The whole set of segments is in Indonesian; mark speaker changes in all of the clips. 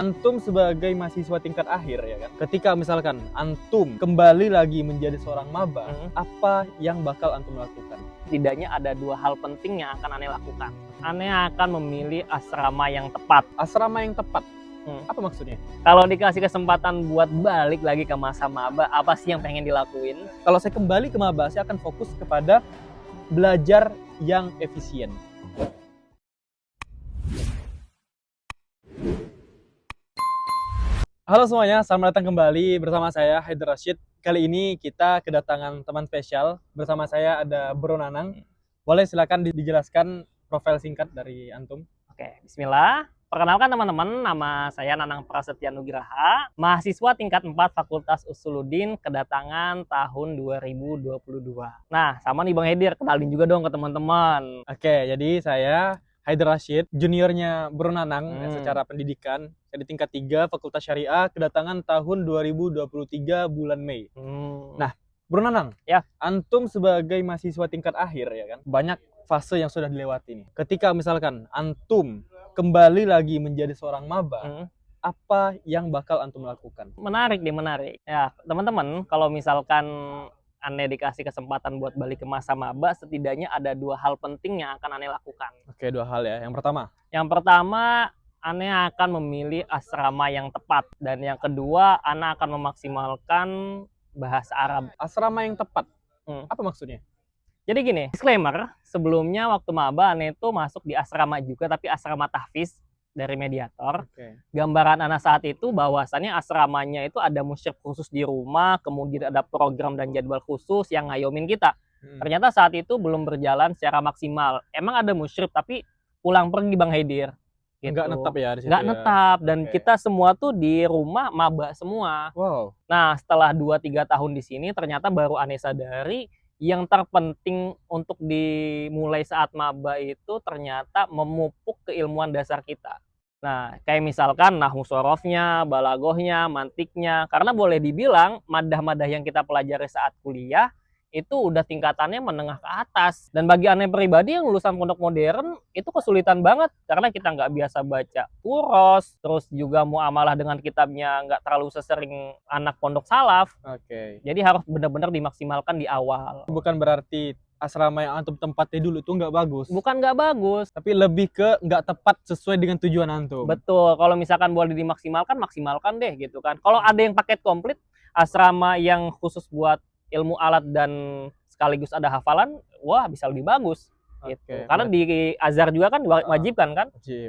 Speaker 1: Antum sebagai mahasiswa tingkat akhir ya kan, ketika misalkan antum kembali lagi menjadi seorang maba, apa yang bakal antum lakukan?
Speaker 2: Setidaknya ada dua hal penting yang akan Ane lakukan. Ane akan memilih asrama yang tepat.
Speaker 1: Asrama yang tepat, apa maksudnya?
Speaker 2: Kalau dikasih kesempatan buat balik lagi ke masa maba, apa sih yang pengen dilakuin?
Speaker 1: Kalau saya kembali ke maba, saya akan fokus kepada belajar yang efisien. Halo semuanya, selamat datang kembali bersama saya Haidar Rashid. Kali ini kita kedatangan teman spesial. Bersama saya ada Bro Nanang. Boleh silakan dijelaskan profil singkat dari antum?
Speaker 2: Oke, bismillah. Perkenalkan teman-teman, nama saya Nanang Prasetya Nugraha, mahasiswa tingkat 4 Fakultas Usuluddin, kedatangan tahun 2022. Nah, sama nih Bang Hedir, kenalin juga dong ke teman-teman.
Speaker 1: Oke, jadi saya Haidar Rashid, juniornya Bro Nanang secara pendidikan. Saya di tingkat 3 Fakultas Syariah, kedatangan tahun 2023 bulan Mei. Nah, Bro Nanang,
Speaker 2: Ya.
Speaker 1: Antum sebagai mahasiswa tingkat akhir ya kan, banyak fase yang sudah dilewati nih. Ketika misalkan antum kembali lagi menjadi seorang maba, apa yang bakal antum lakukan?
Speaker 2: Menarik nih, menarik. Ya, teman-teman, kalau misalkan Ane dikasih kesempatan buat balik ke masa maba, setidaknya ada dua hal penting yang akan Ane lakukan.
Speaker 1: Oke, dua hal ya. Yang pertama, Ane akan memilih asrama yang tepat. Dan yang kedua, Ane akan memaksimalkan bahasa Arab. Asrama yang tepat, apa maksudnya?
Speaker 2: Jadi gini, disclaimer, sebelumnya waktu maba Ane itu masuk di asrama juga, tapi asrama tahfiz dari Mediator. Gambaran anak saat itu bahwasannya asramanya itu ada musyrik khusus di rumah, kemudian ada program dan jadwal khusus yang ngayomin kita. Ternyata saat itu belum berjalan secara maksimal. Emang ada musyrik tapi pulang pergi Bang Hedir. Gitu.
Speaker 1: Nggak netap ya di situ.
Speaker 2: Nggak netap, dan kita semua tuh di rumah maba semua.
Speaker 1: Wow.
Speaker 2: Nah, setelah 2-3 tahun di sini ternyata baru Ane sadari yang terpenting untuk dimulai saat maba itu ternyata memupuk keilmuan dasar kita. Nah, kayak misalkan nahwu sorofnya, balagohnya, mantiknya. Karena boleh dibilang madah-madah yang kita pelajari saat kuliah itu udah tingkatannya menengah ke atas. Dan bagi Ane pribadi yang lulusan pondok modern itu kesulitan banget karena kita nggak biasa baca uros, terus juga muamalah dengan kitabnya nggak terlalu sesering anak pondok salaf. Jadi harus benar-benar dimaksimalkan di awal.
Speaker 1: Bukan berarti asrama yang antum tempati dulu itu nggak bagus.
Speaker 2: Bukan nggak bagus,
Speaker 1: tapi lebih ke nggak tepat sesuai dengan tujuan antum.
Speaker 2: Betul. Kalau misalkan boleh dimaksimalkan, maksimalkan deh gitu kan. Kalau ada yang paket komplit, asrama yang khusus buat ilmu alat dan sekaligus ada hafalan, wah bisa lebih bagus. Gitu. Karena di Azhar juga kan wajib kan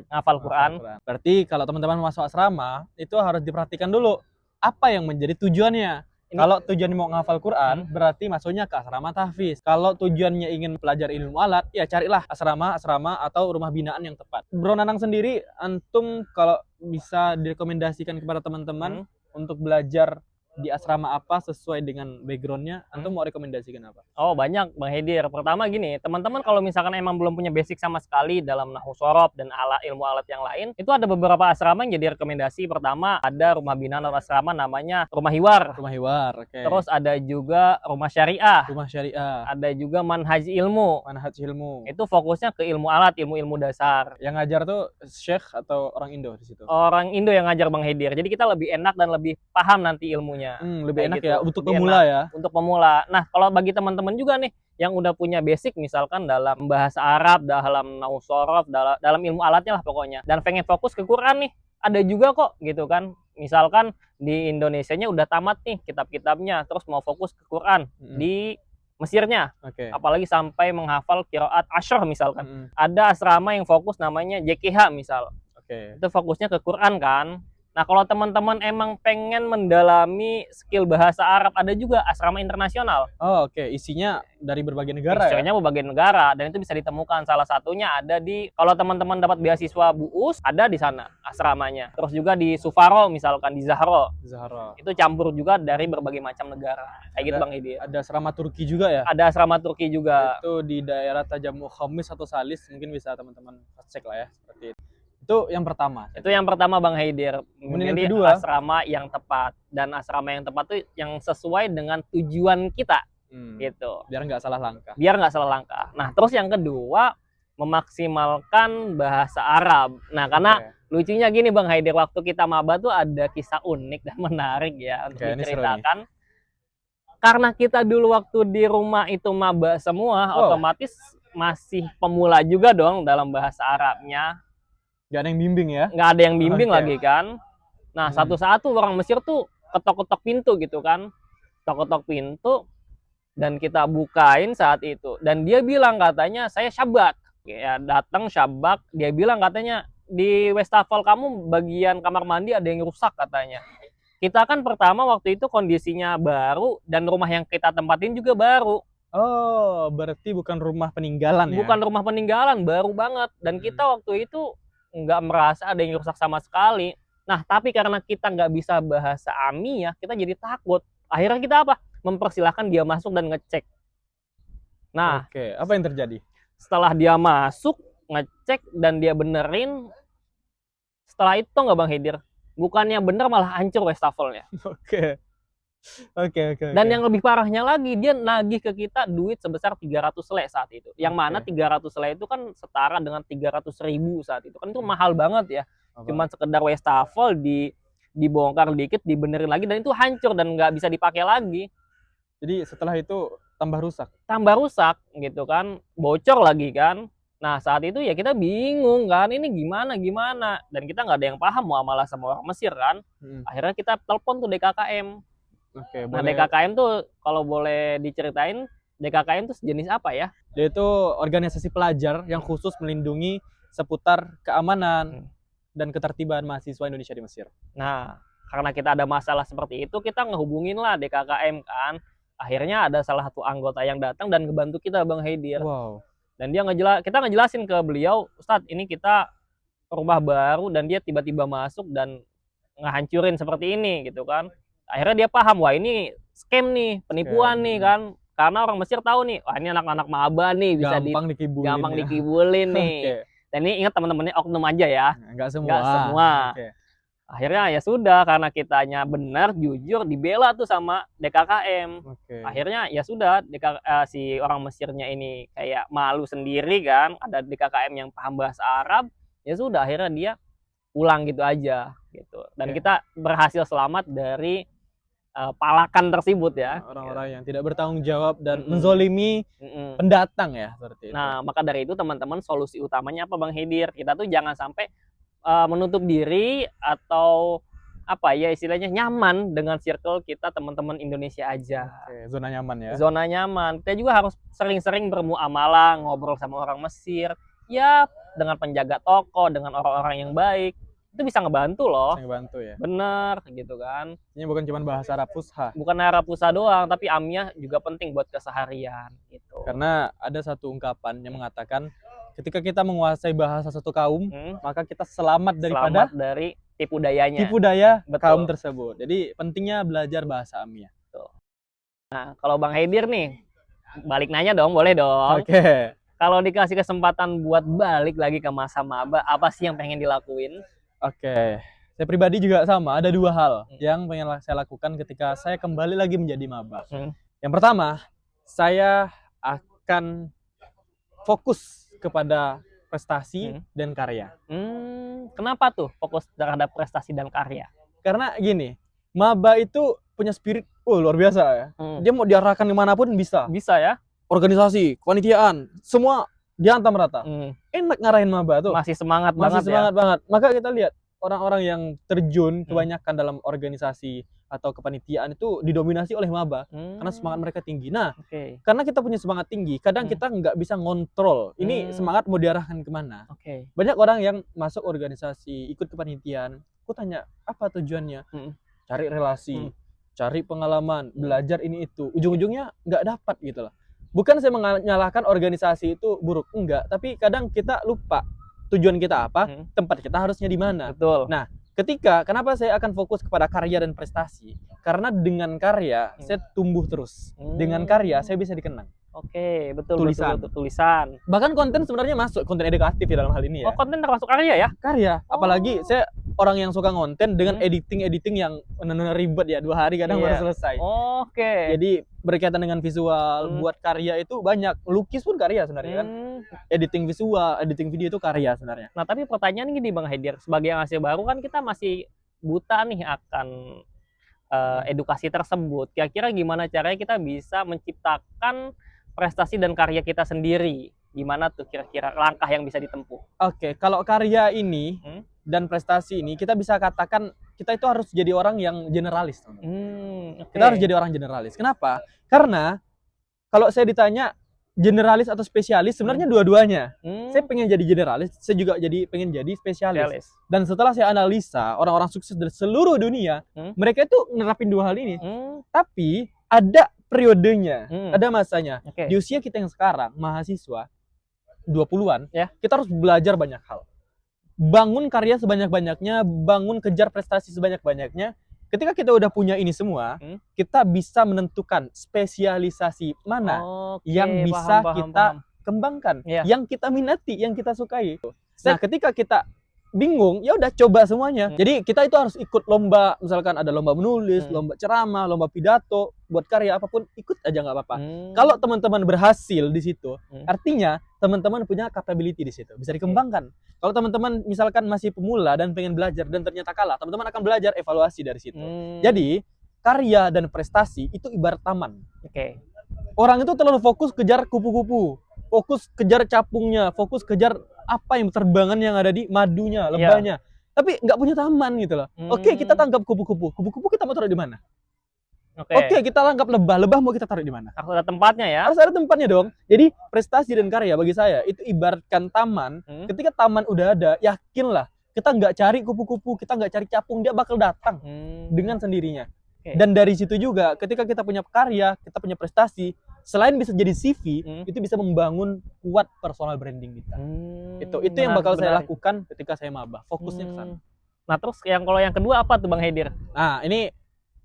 Speaker 2: ngafal Quran.
Speaker 1: Berarti kalau teman-teman masuk asrama itu harus diperhatikan dulu apa yang menjadi tujuannya. Kalau tujuannya mau ngafal Quran, berarti masuknya ke asrama tahfiz. Kalau tujuannya ingin belajar ilmu alat, ya carilah asrama atau rumah binaan yang tepat. Bro Nanang sendiri, antum kalau bisa direkomendasikan kepada teman-teman untuk belajar di asrama apa sesuai dengan backgroundnya, antum mau rekomendasikan apa?
Speaker 2: Oh banyak Bang Hedir. Pertama gini, teman-teman kalau misalkan emang belum punya basic sama sekali dalam nahwu sorof dan ilmu alat yang lain, itu ada beberapa asrama yang jadi rekomendasi. Pertama ada rumah binaan atau asrama namanya Rumah Hiwar.
Speaker 1: Rumah Hiwar,
Speaker 2: Terus ada juga Rumah Syariah.
Speaker 1: Rumah Syariah.
Speaker 2: Ada juga Manhaj Ilmu.
Speaker 1: Manhaj Ilmu.
Speaker 2: Itu fokusnya ke ilmu alat, ilmu-ilmu dasar.
Speaker 1: Yang ngajar tuh Syekh atau orang Indo di situ?
Speaker 2: Orang Indo yang ngajar Bang Hedir. Jadi kita lebih enak dan lebih paham nanti ilmunya.
Speaker 1: Lebih enak
Speaker 2: gitu.
Speaker 1: Ya untuk pemula ya.
Speaker 2: Untuk pemula. Nah, kalau bagi teman-teman juga nih yang udah punya basic misalkan dalam bahasa Arab, dalam nahwu sorof, dalam ilmu alatnya lah pokoknya, dan pengen fokus ke Quran nih, ada juga kok gitu kan. Misalkan di Indonesianya udah tamat nih kitab-kitabnya, terus mau fokus ke Quran di Mesirnya, apalagi sampai menghafal qiraat Ashr misalkan. Ada asrama yang fokus namanya JKH misal. Itu fokusnya ke Quran kan. Nah, kalau teman-teman emang pengen mendalami skill bahasa Arab, ada juga asrama internasional.
Speaker 1: Isinya dari berbagai negara.
Speaker 2: Isinya berbagai negara, dan itu bisa ditemukan. Salah satunya ada di, kalau teman-teman dapat beasiswa BUUS, ada di sana asramanya. Terus juga di Sufaro misalkan, di Zahro. Itu campur juga dari berbagai macam negara. Kayak gitu Bang Hedir.
Speaker 1: Ada asrama Turki juga ya?
Speaker 2: Ada asrama Turki juga.
Speaker 1: Itu di daerah Tajamu Khamis atau Salis, mungkin bisa teman-teman cek lah ya, seperti itu. Itu yang pertama.
Speaker 2: Itu yang pertama Bang Hedir, memilih asrama yang tepat, dan asrama yang tepat itu yang sesuai dengan tujuan kita. Gitu.
Speaker 1: Biar nggak salah langkah.
Speaker 2: Nah, terus yang kedua, memaksimalkan bahasa Arab. Nah, karena Lucunya gini Bang Haidir, waktu kita maba tuh ada kisah unik dan menarik ya untuk
Speaker 1: Oke, ini seru nih.
Speaker 2: diceritakan. Karena kita dulu waktu di rumah itu maba semua,
Speaker 1: Wow.
Speaker 2: otomatis masih pemula juga dong dalam bahasa Arabnya.
Speaker 1: Gak ada yang bimbing ya?
Speaker 2: Nggak ada yang bimbing
Speaker 1: Oke.
Speaker 2: lagi kan. Nah, satu saat tuh orang Mesir tuh ketok-ketok pintu gitu kan. Ketok-ketok pintu dan kita bukain saat itu. Dan dia bilang katanya, saya Syabak. Ya, datang Syabak, dia bilang katanya, di wastafel kamu bagian kamar mandi ada yang rusak katanya. Kita kan pertama waktu itu kondisinya baru dan rumah yang kita tempatin juga baru.
Speaker 1: Oh, berarti bukan rumah peninggalan ya?
Speaker 2: Bukan rumah peninggalan, baru banget. Dan kita waktu itu nggak merasa ada yang rusak sama sekali. Nah, tapi karena kita nggak bisa bahasa Amiyah, kita jadi takut. Akhirnya kita apa? Mempersilahkan dia masuk dan ngecek. Nah,
Speaker 1: Oke, apa yang terjadi?
Speaker 2: setelah dia masuk, ngecek, dan dia benerin, setelah itu nggak Bang Hidir? Bukannya bener malah hancur wastafelnya.
Speaker 1: Oke.
Speaker 2: Dan yang lebih parahnya lagi, dia nagih ke kita duit sebesar 300 lei saat itu. Yang mana 300 lei itu kan setara dengan 300.000 saat itu. Kan itu mahal banget ya. Cuman sekedar wastafel dibongkar dikit, dibenerin lagi, dan itu hancur dan nggak bisa dipakai lagi.
Speaker 1: Jadi setelah itu tambah rusak.
Speaker 2: Tambah rusak gitu kan, bocor lagi kan. Nah saat itu ya kita bingung kan, ini gimana, dan kita nggak ada yang paham muamalah sama orang Mesir kan. Akhirnya kita telepon tuh DKKM.
Speaker 1: Oke,
Speaker 2: Nah
Speaker 1: boleh.
Speaker 2: DKKM tuh kalau boleh diceritain, DKKM tuh sejenis apa ya?
Speaker 1: Dia itu organisasi pelajar yang khusus melindungi seputar keamanan dan ketertiban mahasiswa Indonesia di Mesir.
Speaker 2: Nah, karena kita ada masalah seperti itu, kita ngehubungin lah DKKM kan. Akhirnya ada salah satu anggota yang datang dan ngebantu kita Bang Haidir.
Speaker 1: Wow.
Speaker 2: Dan kita ngejelasin ke beliau, Ustadz ini kita rumah baru dan dia tiba-tiba masuk dan ngehancurin seperti ini gitu kan. Akhirnya dia paham, wah ini scam nih, penipuan nih kan. Karena orang Mesir tahu nih, wah ini anak-anak maba nih, bisa gampang dikibulin nih.
Speaker 1: Oke.
Speaker 2: Dan ini ingat teman-temannya oknum aja ya.
Speaker 1: Enggak semua.
Speaker 2: Nggak semua.
Speaker 1: Oke.
Speaker 2: Akhirnya ya sudah, karena kitanya benar, jujur, dibela tuh sama DKKM.
Speaker 1: Oke.
Speaker 2: Akhirnya ya sudah, si orang Mesirnya ini kayak malu sendiri kan, ada DKKM yang paham bahasa Arab, ya sudah akhirnya dia pulang gitu aja gitu. Dan
Speaker 1: Oke.
Speaker 2: kita berhasil selamat dari palakan tersebut ya.
Speaker 1: Orang-orang yang tidak bertanggung jawab dan menzolimi pendatang ya, seperti itu.
Speaker 2: Nah, maka dari itu teman-teman, solusi utamanya apa Bang Hidir? Kita tuh jangan sampai menutup diri atau apa ya istilahnya, nyaman dengan circle kita teman-teman Indonesia aja.
Speaker 1: Oke, zona nyaman ya.
Speaker 2: Zona nyaman. Kita juga harus sering-sering bermuamalah, ngobrol sama orang Mesir. Ya, dengan penjaga toko, dengan orang-orang yang baik. Itu bisa ngebantu loh.
Speaker 1: Bisa ngebantu ya.
Speaker 2: Bener gitu kan.
Speaker 1: Ini bukan cuma bahasa Arab Fusha.
Speaker 2: Bukan Arab Fusha doang, tapi Amiyah juga penting buat keseharian gitu.
Speaker 1: Karena ada satu ungkapan yang mengatakan ketika kita menguasai bahasa satu kaum, maka kita selamat
Speaker 2: dari tipu dayanya.
Speaker 1: Tipu daya
Speaker 2: Betul.
Speaker 1: kaum tersebut. Jadi pentingnya belajar bahasa Amiyah.
Speaker 2: Nah, kalau Bang Haidir nih, balik nanya dong, boleh dong.
Speaker 1: Oke.
Speaker 2: Kalau dikasih kesempatan buat balik lagi ke masa maba, apa sih yang pengen dilakuin?
Speaker 1: Oke. Saya pribadi juga sama, ada dua hal yang pengen saya lakukan ketika saya kembali lagi menjadi maba. Yang pertama, saya akan fokus kepada prestasi dan karya.
Speaker 2: Kenapa tuh fokus terhadap prestasi dan karya?
Speaker 1: Karena gini, maba itu punya spirit luar biasa ya. Dia mau diarahkan dimanapun bisa.
Speaker 2: Bisa ya?
Speaker 1: Organisasi, kepanitiaan, semua dihantam rata. Enak ngarahin maba tuh.
Speaker 2: Masih semangat
Speaker 1: Masih
Speaker 2: banget
Speaker 1: banget. Maka kita lihat orang-orang yang terjun kebanyakan dalam organisasi atau kepanitiaan itu didominasi oleh maba karena semangat mereka tinggi. Nah, karena kita punya semangat tinggi, kadang kita nggak bisa ngontrol ini semangat mau diarahkan kemana. Banyak orang yang masuk organisasi, ikut kepanitiaan, aku tanya apa tujuannya? Cari relasi, cari pengalaman, belajar ini itu. Ujung-ujungnya nggak dapat gitu loh. Bukan saya menyalahkan organisasi itu buruk, enggak, tapi kadang kita lupa tujuan kita apa, tempat kita harusnya di mana.
Speaker 2: Betul.
Speaker 1: Nah, kenapa saya akan fokus kepada karya dan prestasi? Karena dengan karya saya tumbuh terus. Dengan karya saya bisa dikenang.
Speaker 2: Oke, betul.
Speaker 1: Bahkan konten sebenarnya masuk, konten edukatif ya dalam hal ini ya.
Speaker 2: Oh, konten termasuk karya ya?
Speaker 1: Karya. Apalagi saya orang yang suka konten dengan
Speaker 2: Hmm.
Speaker 1: editing yang benar-benar ribet ya, 2 hari kadang baru
Speaker 2: Iya.
Speaker 1: selesai.
Speaker 2: Oke.
Speaker 1: Jadi berkaitan dengan visual,
Speaker 2: Hmm.
Speaker 1: buat karya itu banyak. Lukis pun karya sebenarnya kan. Editing visual, editing video itu karya sebenarnya.
Speaker 2: Nah, tapi pertanyaan gini Bang Haidir, sebagai yang masih baru kan kita masih buta nih akan edukasi tersebut. Kira-kira gimana caranya kita bisa menciptakan prestasi dan karya kita sendiri? Gimana tuh kira-kira langkah yang bisa ditempuh?
Speaker 1: Oke, kalau karya ini
Speaker 2: Hmm.
Speaker 1: dan prestasi ini kita bisa katakan kita itu harus jadi orang yang generalis, teman-teman.
Speaker 2: Oke.
Speaker 1: Kita harus jadi orang generalis. Kenapa? Karena kalau saya ditanya generalis atau spesialis, sebenarnya dua-duanya. Saya pengen jadi generalis, saya juga pengen jadi spesialis.
Speaker 2: Spesialis.
Speaker 1: Dan setelah saya analisa orang-orang sukses dari seluruh dunia, mereka itu nerapin dua hal ini. Tapi ada periodenya, ada masanya.
Speaker 2: Oke.
Speaker 1: Di usia kita yang sekarang, mahasiswa 20-an,
Speaker 2: Ya.
Speaker 1: kita harus belajar banyak hal. Bangun karya sebanyak-banyaknya, bangun kejar prestasi sebanyak-banyaknya. Ketika kita udah punya ini semua, kita bisa menentukan spesialisasi mana yang bisa kita kembangkan,
Speaker 2: Iya.
Speaker 1: yang kita minati, yang kita sukai. Nah, ketika kita bingung, ya udah coba semuanya. Jadi kita itu harus ikut lomba, misalkan ada lomba menulis, lomba ceramah, lomba pidato, buat karya apapun, ikut aja nggak apa-apa. Kalau teman-teman berhasil di situ, artinya teman-teman punya capability di situ, bisa dikembangkan. Kalau teman-teman misalkan masih pemula dan pengen belajar dan ternyata kalah, teman-teman akan belajar evaluasi dari situ. Jadi karya dan prestasi itu ibarat taman.
Speaker 2: Oke.
Speaker 1: Orang itu terlalu fokus kejar kupu-kupu, fokus kejar capungnya, fokus kejar apa yang terbangan yang ada di madunya, lebahnya. Tapi nggak punya taman gitu loh. Oke, kita tangkap kupu-kupu. Kupu-kupu kita mau taruh di mana? Oke, kita tangkap lebah. Lebah mau kita taruh di mana?
Speaker 2: Harus ada tempatnya ya.
Speaker 1: Harus ada tempatnya dong. Jadi prestasi dan karya bagi saya itu ibaratkan taman. Ketika taman udah ada, yakinlah kita nggak cari kupu-kupu, kita nggak cari capung, dia bakal datang dengan sendirinya. Dan dari situ juga, ketika kita punya karya, kita punya prestasi, selain bisa jadi CV, itu bisa membangun kuat personal branding kita. Itu yang bakal saya lakukan ketika saya maba. Fokusnya ke sana.
Speaker 2: Nah, terus kalau yang kedua apa tuh Bang Haidir?
Speaker 1: Nah, ini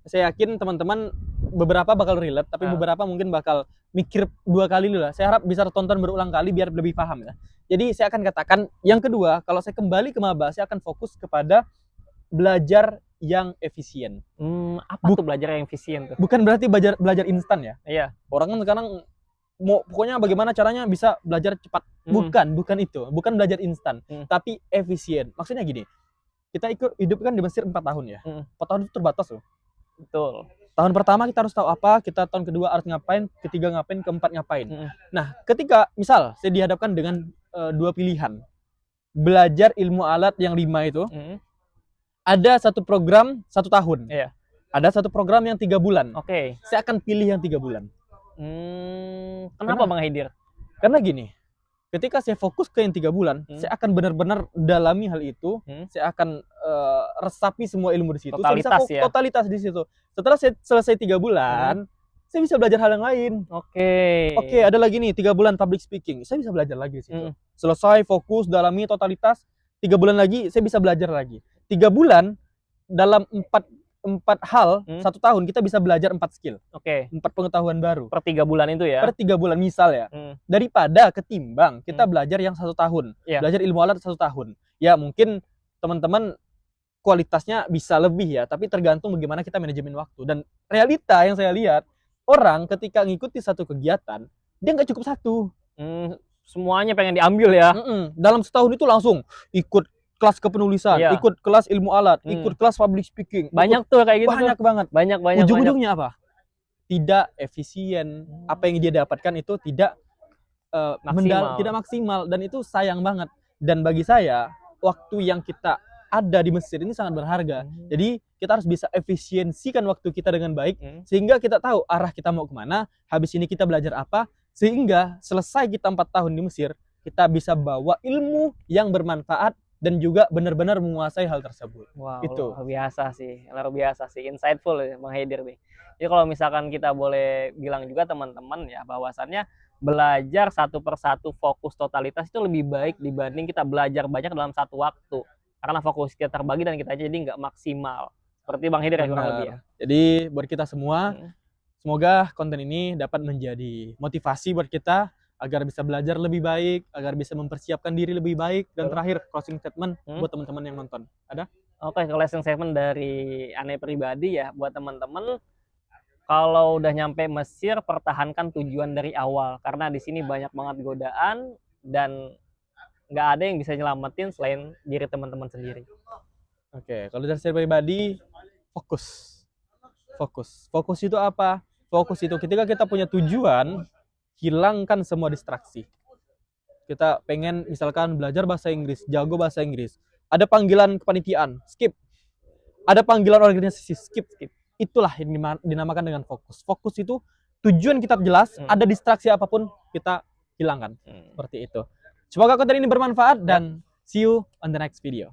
Speaker 1: saya yakin teman-teman beberapa bakal relate, tapi beberapa mungkin bakal mikir 2 kali dulu lah. Saya harap bisa tonton berulang kali biar lebih paham ya. Jadi saya akan katakan yang kedua, kalau saya kembali ke maba, saya akan fokus kepada belajar yang efisien.
Speaker 2: Apa tuh belajar yang efisien tuh?
Speaker 1: Bukan berarti belajar instan ya.
Speaker 2: Iya.
Speaker 1: Orang kan sekarang mau pokoknya bagaimana caranya bisa belajar cepat. Bukan itu. Bukan belajar instan, tapi efisien. Maksudnya gini. Kita hidup kan di Mesir 4 tahun ya. 4 tahun itu terbatas loh.
Speaker 2: Betul.
Speaker 1: Tahun pertama kita harus tahu apa, kita tahun kedua harus ngapain, ketiga ngapain, keempat ngapain. Nah, ketika misal saya dihadapkan dengan 2 pilihan. Belajar ilmu alat yang 5 itu. Ada satu program 1 tahun.
Speaker 2: Iya.
Speaker 1: Ada satu program yang 3 bulan.
Speaker 2: Oke.
Speaker 1: Saya akan pilih yang 3 bulan.
Speaker 2: Kenapa Bang Haidir?
Speaker 1: Karena gini, ketika saya fokus ke yang 3 bulan, saya akan benar-benar dalami hal itu. Saya akan resapi semua ilmu di situ.
Speaker 2: Totalitas
Speaker 1: saya bisa totalitas di situ. Setelah saya selesai 3 bulan, saya bisa belajar hal yang lain. Oke, ada lagi nih 3 bulan public speaking. Saya bisa belajar lagi di situ. Selesai fokus dalami totalitas, 3 bulan lagi saya bisa belajar lagi. 3 bulan dalam 4 hal 1 tahun kita bisa belajar 4 skill. 4 pengetahuan baru.
Speaker 2: Per 3 bulan itu ya.
Speaker 1: Per 3 bulan misal ya. Daripada ketimbang kita belajar yang 1 tahun. Belajar ilmu alat 1 tahun. Ya mungkin teman-teman kualitasnya bisa lebih ya, tapi tergantung bagaimana kita manajemen waktu. Dan realita yang saya lihat, orang ketika ngikuti satu kegiatan, dia nggak cukup 1.
Speaker 2: Semuanya pengen diambil ya.
Speaker 1: Dalam setahun itu langsung ikut kelas kepenulisan, ikut kelas ilmu alat, ikut kelas public speaking.
Speaker 2: Banyak tuh kayak gitu.
Speaker 1: Banyak banget.
Speaker 2: Banyak.
Speaker 1: Ujung-ujungnya apa? Tidak efisien. Apa yang dia dapatkan itu tidak maksimal. Dan itu sayang banget. Dan bagi saya, waktu yang kita ada di Mesir ini sangat berharga. Jadi kita harus bisa efisiensikan waktu kita dengan baik, sehingga kita tahu arah kita mau kemana, habis ini kita belajar apa, sehingga selesai kita 4 tahun di Mesir, kita bisa bawa ilmu yang bermanfaat dan juga benar-benar menguasai hal tersebut.
Speaker 2: Wow,
Speaker 1: itu
Speaker 2: luar biasa sih, insightful ya Bang Haidir nih. Jadi kalau misalkan kita boleh bilang juga teman-teman ya, bahwasannya belajar satu persatu fokus totalitas itu lebih baik dibanding kita belajar banyak dalam satu waktu. Karena fokus kita terbagi dan kita jadi nggak maksimal. Seperti Bang Haidir ya kurang lebih ya.
Speaker 1: Jadi buat kita semua, semoga konten ini dapat menjadi motivasi buat kita agar bisa belajar lebih baik, agar bisa mempersiapkan diri lebih baik. Dan terakhir, closing statement buat teman-teman yang nonton. Ada?
Speaker 2: Oke, ke lesson 7 dari Ane pribadi ya, buat teman-teman, kalau udah nyampe Mesir, pertahankan tujuan dari awal. Karena di sini banyak banget godaan, dan nggak ada yang bisa nyelamatin selain diri teman-teman sendiri.
Speaker 1: Oke, kalau dari saya pribadi, fokus. Fokus itu apa? Fokus itu ketika kita punya tujuan, hilangkan semua distraksi. Kita pengen misalkan belajar bahasa Inggris, jago bahasa Inggris. Ada panggilan kepanitiaan, skip. Ada panggilan organisasi, skip. Itulah yang dinamakan dengan fokus. Fokus itu tujuan kita jelas, ada distraksi apapun kita hilangkan. Seperti itu. Semoga konten ini bermanfaat dan see you on the next video.